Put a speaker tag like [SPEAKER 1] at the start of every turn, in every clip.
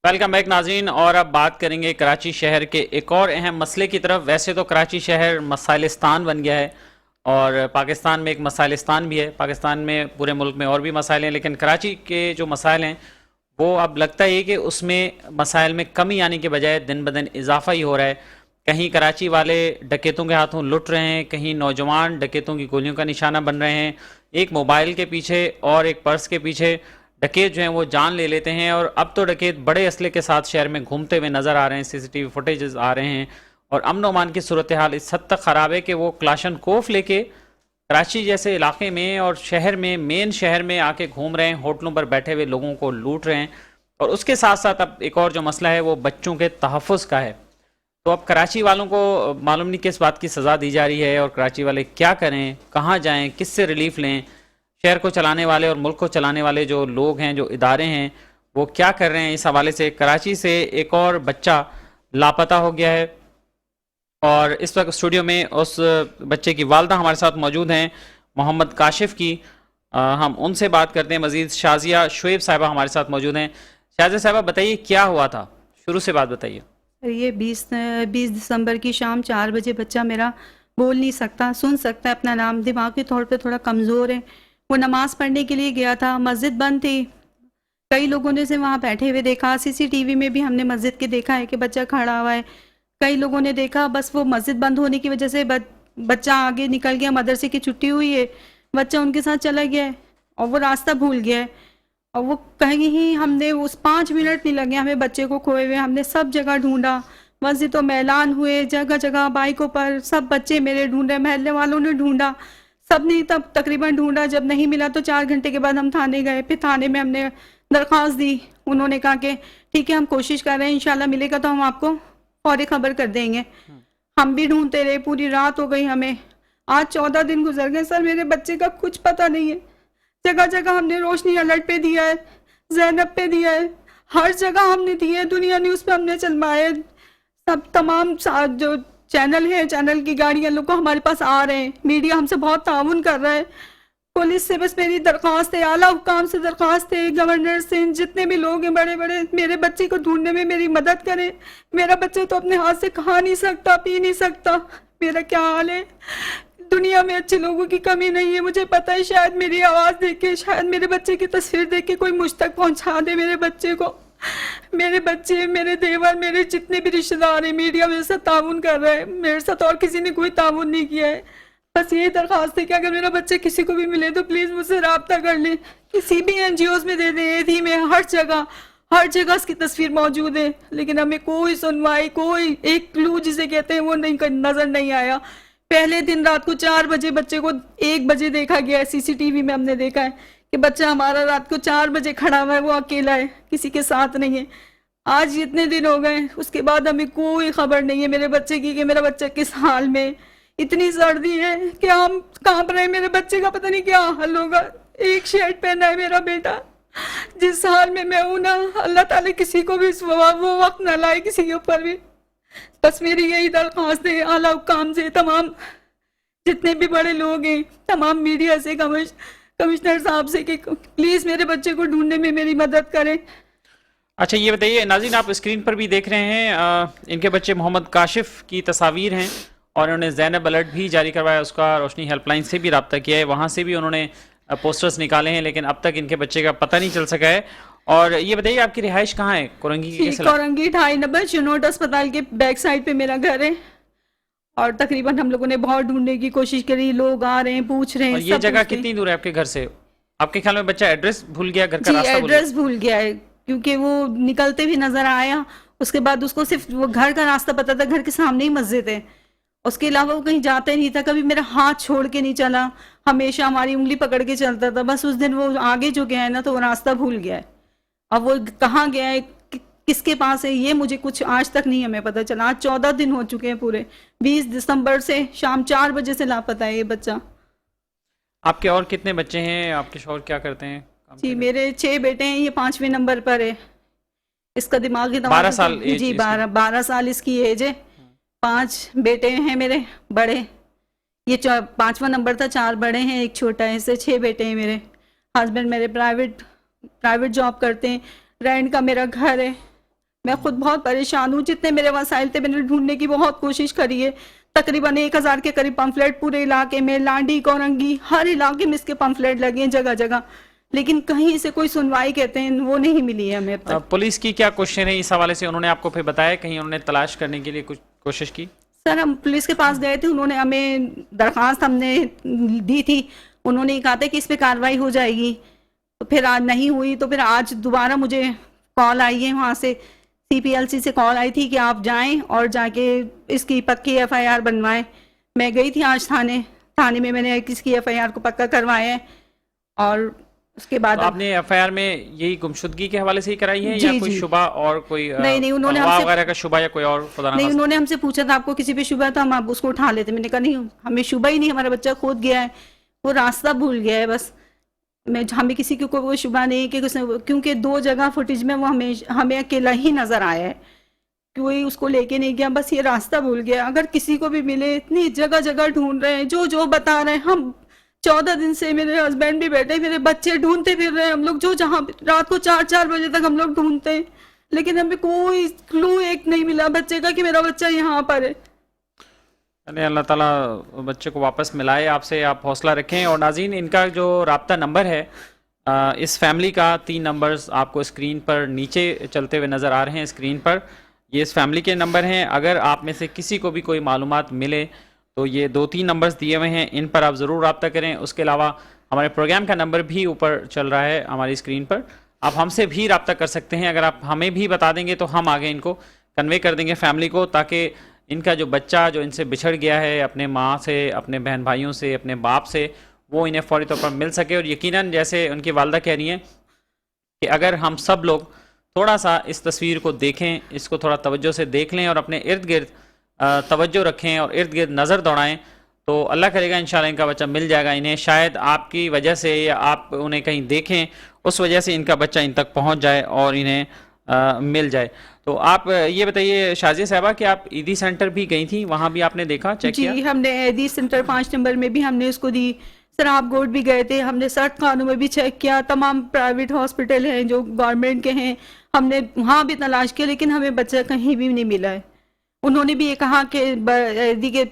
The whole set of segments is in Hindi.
[SPEAKER 1] वेलकम बैक नाज़रीन। और अब बात करेंगे कराची शहर के एक और अहम मसले की तरफ। वैसे तो कराची शहर मसाइलिस्तान बन गया है और पाकिस्तान में एक मसाइलिस्तान भी है। पाकिस्तान में पूरे मुल्क में और भी मसाइल हैं, लेकिन कराची के जो मसाइल हैं वो अब लगता है कि उसमें मसाइल में कमी आने के बजाय दिन ब दिन इजाफा ही हो रहा है। कहीं कराची वाले डकैतों के हाथों लुट रहे हैं, कहीं नौजवान डकैतों की गोलियों का निशाना बन रहे हैं। एक मोबाइल के पीछे और एक पर्स के पीछे डकैत जो हैं वो जान ले लेते हैं। और अब तो डकैत बड़े असले के साथ शहर में घूमते हुए नज़र आ रहे हैं, सीसीटीवी फुटेजेस आ रहे हैं। और अमन अमान की सूरत हाल इस हद तक ख़राब है कि वो क्लाशन कोफ लेके कराची जैसे इलाके में और शहर में, मेन शहर में आके घूम रहे हैं, होटलों पर बैठे हुए लोगों को लूट रहे हैं। और उसके साथ साथ अब एक और जो मसला है वो बच्चों के तहफ़्फ़ुज़ का है। तो अब कराची वालों को मालूम नहीं किस बात की सज़ा दी जा रही है और कराची वाले क्या करें, कहाँ जाएं, किससे रिलीफ लें। शहर को चलाने वाले और मुल्क को चलाने वाले जो लोग हैं, जो इदारे हैं, वो क्या कर रहे हैं इस हवाले से। कराची से एक और बच्चा लापता हो गया है और इस वक्त स्टूडियो में उस बच्चे की वालदा हमारे साथ मौजूद हैं, मोहम्मद काशिफ की। हम उनसे बात करते हैं मज़ीद। शाजिया शुएब साहिबा हमारे साथ मौजूद हैं। शाजिया साहिबा बताइए क्या हुआ था, शुरू से बात बताइए।
[SPEAKER 2] ये 20 दिसंबर की शाम 4 बजे बच्चा मेरा बोल नहीं सकता, सुन सकता है अपना नाम, दिमागी तौर पे थोड़ा कमज़ोर है। वो नमाज़ पढ़ने के लिए गया था, मस्जिद बंद थी। कई लोगों ने से वहाँ बैठे हुए देखा, सीसीटीवी में भी हमने मस्जिद के देखा है कि बच्चा खड़ा हुआ है। कई लोगों ने देखा, बस वो मस्जिद बंद होने की वजह से बच्चा आगे निकल गया, मदरसे की छुट्टी हुई है, बच्चा उनके साथ चला गया है और वो रास्ता भूल गया है। और वो कहीं ही हमने उस 5 मिनट नहीं लगे हमें बच्चे को खोए हुए, हमने सब जगह ढूंढा, मस्जिदों में ऐलान हुए, जगह जगह बाइकों पर सब बच्चे मेरे ढूंढे, महल्ले वालों ने ढूंढा, सब ने तब तकरीबन ढूंढा। जब नहीं मिला तो 4 घंटे के बाद हम थाने गए। फिर थाने में हमने दरख्वास्त दी। उन्होंने कहा कि ठीक है, हम कोशिश कर रहे हैं, इंशाल्लाह मिलेगा तो हम आपको फौरी खबर कर देंगे। हम भी ढूंढते रहे, पूरी रात हो गई हमें। आज 14 दिन गुजर गए सर, मेरे बच्चे का कुछ पता नहीं है। जगह जगह हमने रोशनी अलर्ट पे दिया है, जैनब पे दिया है, हर जगह हमने दिए है, दुनिया न्यूज़ पे हमने चलवाए। सब तमाम जो चैनल है, चैनल की गाड़ियां लोग को हमारे पास आ रहे हैं, मीडिया हमसे बहुत ताउन कर रहा है। पुलिस से बस मेरी दरख्वास्त है, आला हुकाम से दरख्वास्त है, गवर्नर से, जितने भी लोग हैं बड़े बड़े, मेरे बच्चे को ढूंढने में मेरी मदद करें। मेरा बच्चा तो अपने हाथ से खा नहीं सकता, पी नहीं सकता, मेरा क्या हाल है। दुनिया में अच्छे लोगों की कमी नहीं है, मुझे पता है। शायद मेरी आवाज़ देख के, शायद मेरे बच्चे की तस्वीर देख के कोई मुझ तक पहुंचा दे मेरे बच्चे को। मेरे बच्चे, मेरे देवर, मेरे जितने भी रिश्तेदार हैं, मीडिया मेरे साथ ताउन कर रहा है, मेरे साथ और किसी ने कोई ताउन नहीं किया है। बस यही दरख्वास्त है कि अगर मेरा बच्चा किसी को भी मिले तो प्लीज़ मुझसे रब्ता कर ले, किसी भी NGOs में दे दें, एधी में, हर जगह उसकी तस्वीर मौजूद है। लेकिन हमें कोई सुनवाई, कोई एक क्लू जिसे कहते हैं वो नहीं, नज़र नहीं आया। पहले दिन रात को 4 बजे बच्चे को 1 बजे देखा गया है, सीसीटीवी में हमने देखा है कि बच्चा हमारा रात को 4 बजे खड़ा हुआ है, वो अकेला है, किसी के साथ नहीं है। आज इतने दिन हो गए, उसके बाद हमें कोई खबर नहीं है मेरे बच्चे की कि मेरा बच्चा किस हाल में। इतनी सर्दी है कि हम कांप रहे हैं, मेरे बच्चे का पता नहीं क्या हाल होगा। एक शर्ट पहना है मेरा बेटा। जिस हाल में मैं हूं ना, अल्लाह ताला किसी को भी वो वक्त ना लाए किसी के ऊपर भी। बस मेरी यही दरख्वास्त है आला हुकाम से, तमाम जितने भी बड़े लोग हैं, तमाम मीडिया से, कमिश्नर साहब से कि प्लीज़ मेरे बच्चे को ढूंढने में मेरी मदद करें।
[SPEAKER 1] अच्छा ये बताइए नाज़रीन, आप स्क्रीन पर भी देख रहे हैं इनके बच्चे मोहम्मद काशिफ की तस्वीर हैं और उन्होंने ज़ैनब अलर्ट भी जारी करवाया, उसका रोशनी हेल्पलाइन से भी रब्ता किया है, वहाँ से भी उन्होंने पोस्टर्स निकाले हैं, लेकिन अब तक इनके बच्चे का पता नहीं चल सका है। और ये बताइए आपकी रिहाइश कहाँ है? कोरंगी की
[SPEAKER 2] कोरंगी 2.5 नंबर चिनोट अस्पताल के बैक साइड पे मेरा घर है। और तकरीबन हम लोगों ने बहुत ढूंढने की कोशिश करी, लोग आ रहे हैं, पूछ रहे हैं।
[SPEAKER 1] और ये जगह कितनी दूर है आपके घर से? आपके ख्याल में बच्चा एड्रेस भूल गया, घर का रास्ता
[SPEAKER 2] एड्रेस भूल गया है, क्योंकि वो निकलते भी नजर आया। उसके बाद उसको सिर्फ वो घर का रास्ता पता था, घर के सामने ही मस्जिद है, उसके अलावा वो कहीं जाता ही नहीं था। कभी मेरा हाथ छोड़ के नहीं चला, हमेशा हमारी उंगली पकड़ के चलता था। बस उस दिन वो आगे जो गया है ना, तो वो रास्ता भूल गया है। अब वो कहाँ गया है, किसके पास है, ये मुझे कुछ आज तक नहीं हमें पता चला। आज 14 दिन हो चुके हैं पूरे, 20 दिसंबर से शाम 4 बजे से लापता है ये बच्चा।
[SPEAKER 1] आपके और कितने बच्चे हैं? आपके शौहर क्या करते हैं?
[SPEAKER 2] जी मेरे 6 बेटे हैं, ये 5वें नंबर पर है। इसका दिमागी
[SPEAKER 1] 12 साल
[SPEAKER 2] जी 12 साल इसकी एज है। 5 बेटे हैं मेरे बड़े, ये 5वां नंबर था, 4 बड़े हैं, एक छोटा है, इससे 6 बेटे हैं मेरे। हस्बैंड मेरे प्राइवेट जॉब करते हैं, रेंट का मेरा घर है। मैं खुद बहुत परेशान हूँ। जितने मेरे वसाइल थे मैंने ढूंढने की बहुत कोशिश करी है। तकरीबन 1000 के करीब पम्फलेट पूरे इलाके में, लांडी कोरंगी हर इलाके में इसके पम्फलेट लगे हैं जगह जगह, लेकिन कहीं से कोई सुनवाई कहते हैं वो नहीं मिली है हमें अब तक।
[SPEAKER 1] पुलिस की क्या कोशिशें रही इस हवाले से? उन्होंने आपको फिर बताया, कहीं उन्होंने तलाश करने के लिए कुछ कोशिश की?
[SPEAKER 2] सर हम पुलिस के पास गए थे, उन्होंने हमें दरख्वास्त हमने दी थी, उन्होंने कहा था कि इस पे कार्रवाई हो जाएगी। तो फिर आज नहीं हुई, तो फिर आज दोबारा मुझे कॉल आई है वहाँ से, CPLC से कॉल आई थी कि आप जाएं और जाके इसकी पक्की FIR बनवाएं। मैं गई थी आज थाने में मैंने इसकी FIR को पक्का करवाया है। और उसके बाद
[SPEAKER 1] तो आपने FIR में यही गुमशुदगी के हवाले से ही कराई है,
[SPEAKER 2] जी,
[SPEAKER 1] या कोई
[SPEAKER 2] जी।
[SPEAKER 1] शुबा और कोई
[SPEAKER 2] नहीं, उन्होंने
[SPEAKER 1] अगवा
[SPEAKER 2] हमसे
[SPEAKER 1] वगैरह का शुबा या कोई और खुदा ना
[SPEAKER 2] नहीं,
[SPEAKER 1] खास्ता?
[SPEAKER 2] उन्होंने हमसे पूछा था आपको किसी पे शुबा था, हम आप उसको उठा लेते। मैंने कहा नहीं, हमें शुबा ही नहीं, हमारा बच्चा खोद गया है, वो रास्ता भूल गया है बस। हमें किसी को कोई शुबा नहीं कि क्योंकि 2 जगह फुटेज में वो हमें अकेला ही नजर आया है, कोई उसको लेके नहीं गया, बस ये रास्ता भूल गया। अगर किसी को भी मिले, इतनी जगह जगह ढूंढ रहे हैं, जो बता रहे हैं। हम 14 दिन से, मेरे हस्बैंड भी बैठे, मेरे बच्चे ढूंढते फिर रहे हैं। हम लोग जो जहाँ रात को 4-4 बजे तक हम लोग ढूंढते हैं, लेकिन हमें कोई क्लू एक नहीं मिला बच्चे का कि मेरा बच्चा यहाँ पर है।
[SPEAKER 1] अरे अल्लाह ताला बच्चे को वापस मिलाए आपसे, आप हौसला रखें। और नाज़रीन, इनका जो राब्ता नंबर है इस फैमिली का, 3 नंबर्स आपको स्क्रीन पर नीचे चलते हुए नज़र आ रहे हैं स्क्रीन पर, ये इस फैमिली के नंबर हैं। अगर आप में से किसी को भी कोई मालूमात मिले तो ये 2-3 नंबर्स दिए हुए हैं, इन पर आप ज़रूर रब्ता करें। उसके अलावा हमारे प्रोग्राम का नंबर भी ऊपर चल रहा है हमारी स्क्रीन पर, आप हमसे भी रब्ता कर सकते हैं। अगर आप हमें भी बता देंगे तो हम आगे इनको कन्वे कर देंगे फैमिली को, ताकि इनका जो बच्चा जो इनसे बिछड़ गया है अपने माँ से, अपने बहन भाइयों से, अपने बाप से, वो इन्हें फ़ौरी तौर पर मिल सके। और यकीनन जैसे उनकी वालदा कह रही हैं कि अगर हम सब लोग थोड़ा सा इस तस्वीर को देखें, इसको थोड़ा तवज्जो से देख लें और अपने इर्द गिर्द तवज्जो रखें और इर्द गिर्द नज़र दौड़ाएं, तो अल्लाह करेगा इंशाल्लाह इनका बच्चा मिल जाएगा इन्हें। शायद आपकी वजह से या आप उन्हें कहीं देखें, उस वजह से इनका बच्चा इन तक पहुंच जाए और इन्हें मिल जाए। तो आप ये बताइए शाजिया साहबा कि आप ईदी सेंटर भी गई थी, वहाँ भी आपने देखा, चेक किया?
[SPEAKER 2] जी, हमने ईदी सेंटर 5 नंबर में भी हमने उसको दी, सराबगोट भी गए थे, हमने सर्ट खानों में भी चेक किया, तमाम प्राइवेट हॉस्पिटल हैं जो गवर्नमेंट के हैं, हमने वहाँ भी तलाश किया, लेकिन हमें बच्चा कहीं भी नहीं मिला है। उन्होंने भी ये कहा कि ईदी के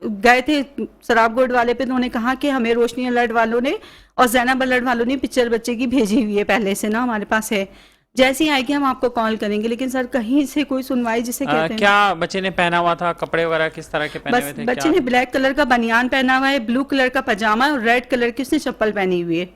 [SPEAKER 2] गए थे सराबगोट वाले पे, उन्होंने कहा कि हमें रोशनी अलर्ट वालों ने और जैनब अलर्ट वालों ने पिक्चर बच्चे की भेजी हुई है पहले से ना, हमारे पास है, जैसे ही आएगी हम आपको कॉल करेंगे। लेकिन सर कहीं से कोई सुनवाई जिसे कहते हैं।
[SPEAKER 1] क्या बच्चे ने पहना हुआ था, कपड़े वगैरह किस तरह के पहने हुए थे?
[SPEAKER 2] बच्चे ने ब्लैक कलर का बनियान पहना हुआ है, ब्लू कलर का पजामा और रेड कलर की उसने चप्पल पहनी हुई है।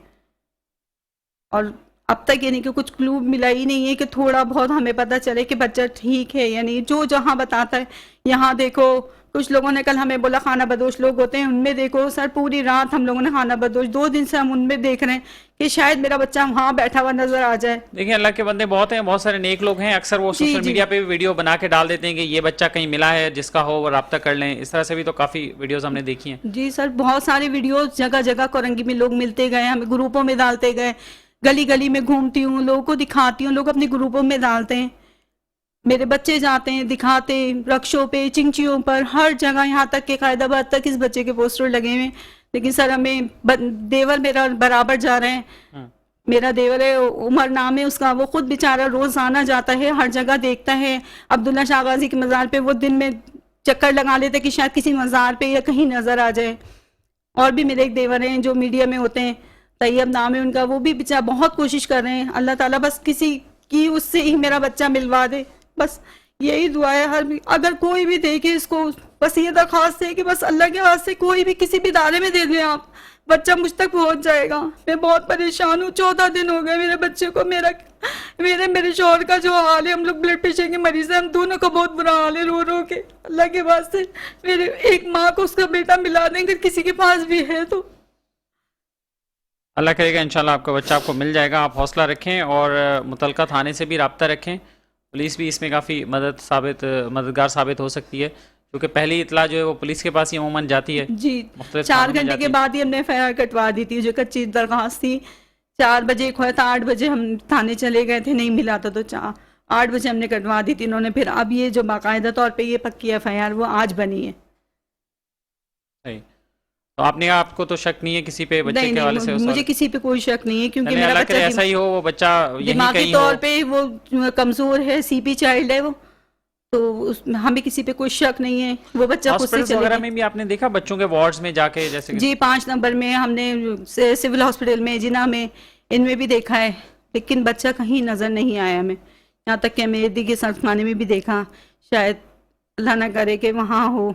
[SPEAKER 2] और अब तक यानी कि कुछ क्लू मिला ही नहीं है कि थोड़ा बहुत हमें पता चले कि बच्चा ठीक है या नहीं। जो जहाँ बताता है, यहाँ देखो, कुछ लोगों ने कल हमें बोला खाना बदोश लोग होते हैं, उनमें देखो सर पूरी रात हम लोगों ने खाना बदोश, 2 दिन से हम उनमें देख रहे हैं कि शायद मेरा बच्चा वहाँ बैठा हुआ नजर आ जाए।
[SPEAKER 1] देखिए अल्लाह के बंदे बहुत हैं, बहुत सारे नेक लोग हैं, अक्सर वो सोशल मीडिया पे भी वीडियो बना के डाल देते हैं कि ये बच्चा कहीं मिला है, जिसका हो वो रब्ता कर लें। इस तरह से भी तो काफ़ी वीडियोस हमने देखी हैं।
[SPEAKER 2] जी सर, बहुत सारे वीडियोस जगह जगह कोरंगी में लोग मिलते गए, हमें ग्रुपों में डालते गए, गली गली में घूमती हूँ, लोगों को दिखाती हूँ, लोग अपने ग्रुपों में डालते हैं, मेरे बच्चे जाते हैं दिखाते, रक्षों पे, चिंचियों पर, हर जगह, यहाँ तक के कायदाबाद तक इस बच्चे के पोस्टर लगे हुए हैं। लेकिन सर हमें देवर मेरा बराबर जा रहे हैं, मेरा देवर है, उमर नाम है उसका, वो खुद बेचारा रोजाना जाता है, हर जगह देखता है। अब्दुल्ला शाह गाजी के मज़ार पे वो दिन में चक्कर लगा लेते कि शायद किसी मज़ार पे या कहीं नजर आ जाए। और भी मेरे एक देवर हैं जो मीडिया में होते हैं, तैयब नाम है उनका, वो भी बेचारा बहुत कोशिश कर रहे हैं। अल्लाह ताला बस किसी की उससे ही मेरा बच्चा मिलवा दे, बस यही दुआ है। अगर कोई भी देखे इसको, बस ये दरख्वास्त है कि बस अल्लाह के वास्ते कोई भी किसी भी इदारे में दे दें आप, बच्चा मुझ तक पहुंच जाएगा। मैं बहुत परेशान हूँ, 14 दिन हो गए मेरे बच्चे को। मेरे शौहर का जो हाल है, हम लोग ब्लड प्रेशर के मरीज हैं, हम दोनों का बहुत बुरा हाल है, रो रो के। अल्लाह के वास्ते मेरे एक माँ को उसका बेटा मिला दें अगर किसी के पास भी है तो।
[SPEAKER 1] अल्लाह करेगा इंशाल्लाह आपका बच्चा आपको मिल जाएगा। आप हौसला रखें और मुतलका थाने से भी रब्ता रखें, पुलिस भी इसमें काफ़ी मददगार साबित हो सकती है, क्योंकि पहली इतला जो है वो पुलिस के पास ही अमूमन जाती है।
[SPEAKER 2] जी, 4 घंटे के बाद ही हमने FIR कटवा दी थी, जो कच्ची दरख्वास्त थी। 4 बजे खोया था, 8 बजे हम थाने चले गए थे, नहीं मिला था, तो 8 बजे हमने कटवा दी थी इन्होंने। फिर अब ये जो बाकायदा तौर पे ये पक्की FIR वो आज बनी है।
[SPEAKER 1] सही। तो आपने कहा आपको तो शक नहीं है किसी पे बच्चे
[SPEAKER 2] नहीं
[SPEAKER 1] के हवाले से
[SPEAKER 2] नहीं,
[SPEAKER 1] उस
[SPEAKER 2] मुझे
[SPEAKER 1] वाले?
[SPEAKER 2] किसी पे कोई शक नहीं है क्योंकि
[SPEAKER 1] नहीं,
[SPEAKER 2] मेरा
[SPEAKER 1] अल्लाह करे
[SPEAKER 2] बच्चा
[SPEAKER 1] ऐसा ही हो, वो बच्चा यहीं
[SPEAKER 2] दिमागी
[SPEAKER 1] कहीं हो।
[SPEAKER 2] तौर पे वो कमजोर है, सीपी चाइल्ड है वो, तो हमें किसी पे कोई शक नहीं है, वो बच्चा खुद से
[SPEAKER 1] हॉस्पिटल्स
[SPEAKER 2] चले
[SPEAKER 1] वगैरह
[SPEAKER 2] गए।
[SPEAKER 1] में भी आपने देखा बच्चों के वार्ड्स में जाके, जैसे कि
[SPEAKER 2] जी 5 नंबर में हमने सिविल हॉस्पिटल में, जिना में, इनमें भी देखा है, लेकिन बच्चा कहीं नज़र नहीं आया हमें। यहाँ तक कि मेहदी के सल्फाने में भी देखा, शायद अल्लाह ना करे कि वहाँ हो,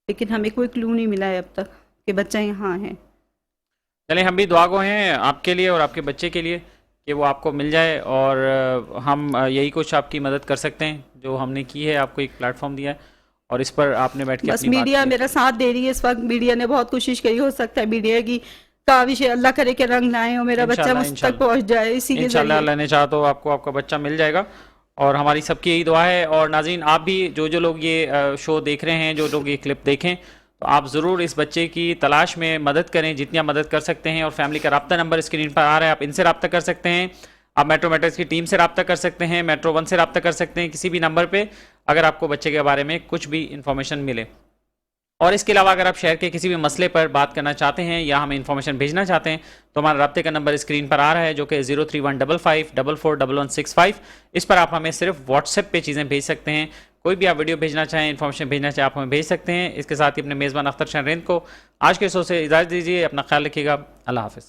[SPEAKER 2] लेकिन हमें कोई क्लू नहीं मिला है अब तक कि बच्चा यहाँ है।
[SPEAKER 1] चलें, हम भी दुआ गो हैं आपके लिए और आपके बच्चे के लिए कि वो आपको मिल जाए, और हम यही कुछ आपकी मदद कर सकते हैं जो हमने की है, आपको एक प्लेटफॉर्म दिया है और इस पर आपने बैठ के
[SPEAKER 2] बस
[SPEAKER 1] अपनी बात
[SPEAKER 2] मीडिया
[SPEAKER 1] की है।
[SPEAKER 2] मेरा साथ दे रही है इस वक्त, मीडिया ने बहुत कोशिश करी, हो सकता है मीडिया की का विषय अल्लाह करे के रंग लाए और मेरा बच्चा
[SPEAKER 1] इंशाल्लाह,
[SPEAKER 2] मुझ तक पहुँच जाए इसी के
[SPEAKER 1] इंशाल्लाह
[SPEAKER 2] जरिए।
[SPEAKER 1] अल्लाह ने चाहा तो आपको आपका बच्चा मिल जाएगा, और हमारी सबकी यही दुआ है। और नाज़रीन, आप भी जो लोग ये शो देख रहे हैं, जो लोग ये क्लिप देखें, तो आप ज़रूर इस बच्चे की तलाश में मदद करें, जितनी आप मदद कर सकते हैं। और फैमिली का रब्ता नंबर स्क्रीन पर आ रहा है, आप इनसे रब्ता कर सकते हैं, आप मेट्रो मेट्रिक्स की टीम से रब्ता कर सकते हैं, मेट्रो 1 से रब्ता कर सकते हैं, किसी भी नंबर पे अगर आपको बच्चे के बारे में कुछ भी इंफॉर्मेशन मिले। और इसके अलावा अगर आप शहर के किसी भी मसले पर बात करना चाहते हैं या हमें इन्फॉर्मेशन भेजना चाहते हैं, तो हमारा रब्ते का नंबर स्क्रीन पर आ रहा है, जो कि 0315541165। इस पर आप हमें सिर्फ व्हाट्सएप पे चीज़ें भेज सकते हैं। कोई भी आप वीडियो भेजना चाहें, इन्फॉर्मेशन भेजना चाहें, आप हमें भेज सकते हैं। इसके साथ ही अपने मेज़बान अख्तर शहरेंद को आज के शो से इजाज़त दीजिए। अपना ख्याल रखिएगा। अल्लाह हाफ़िज़।